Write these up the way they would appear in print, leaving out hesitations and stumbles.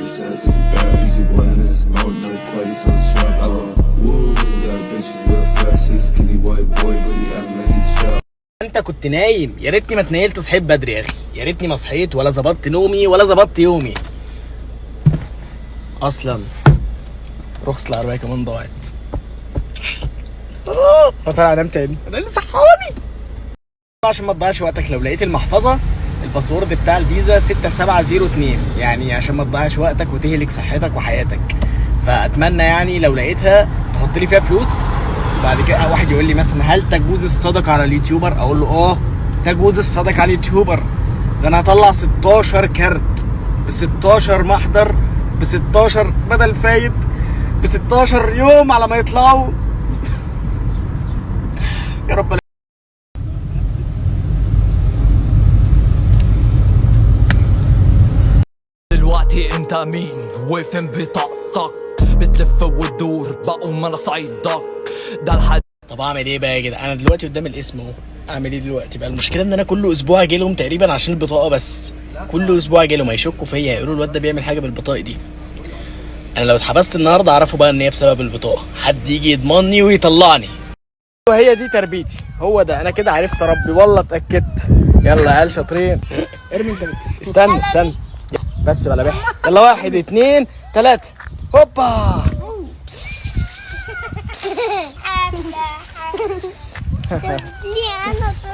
says it's bad, we keep winning this mode, no qualities on the shop. I go, woo, got bitches real fast, he's a skinny white boy, but he acts like he's sharp. انت كنت نايم، يا ريتني ما اتنيلت صحيت بدري يا اخي، يا ريتني ما صحيت ولا ظبطت نومي ولا ظبطت يومي. اصلا رخص العربية كمان ضاعت. طالع انام تاني، انا لسه صحاني. عشان ما تضيعش وقتك، لو لقيت المحفظة الباسورد بتاع الفيزا 6702، يعني عشان ما تضيعش وقتك وتهلك صحتك وحياتك. فاتمنى يعني لو لقيتها تحط لي فيها فلوس. بعد كده واحد يقول لي مثلا هل تجوز الصدقه على اليوتيوبر؟ اقول له تجوز الصدقه على اليوتيوبر. ده انا هطلع 16 كارت ب 16 محضر ب 16 بدل فايد ب 16 يوم على ما يطلعوا. يا رب. دلوقتي انت مين وفين بطاقتك؟ بتلف وتدور بقوم انا صعيدك ده الحد. طب اعمل ايه بقى يا جدع؟ انا دلوقتي قدام الاسم اهو، اعمل ايه دلوقتي بقى؟ المشكله ان انا كل اسبوع اجي لهم تقريبا عشان البطاقه بس، كل اسبوع اجي لهم هيشكوا فيا، يقولوا الواد ده بيعمل حاجه بالبطاقه دي. انا لو اتحبست النهارده اعرفوا بقى ان هي بسبب البطاقه، حد يجي يضمني ويطلعني. وهي دي تربيتي، هو ده انا كده عرفت اربي والله اتاكدت. يلا يا عيال شاطرين. ارمي انت. استنى بس بلا بح. يلا 1 2 3 هوبا.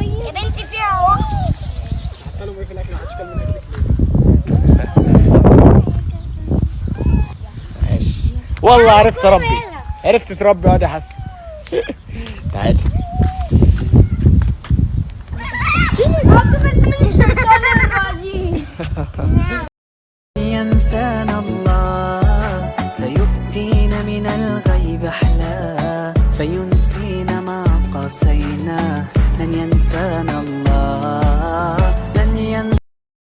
يا بنتي فيها اهو. قالوا ايه في الاكل؟ محدش كل من اكلك. ماشي والله عرفت اربي، عرفت تربي. اقعد يا حسن. تعالي. ينسانا الله سيؤتينا من الغيب أحلاه فينسينا ما قاسينا لن ينسانا الله.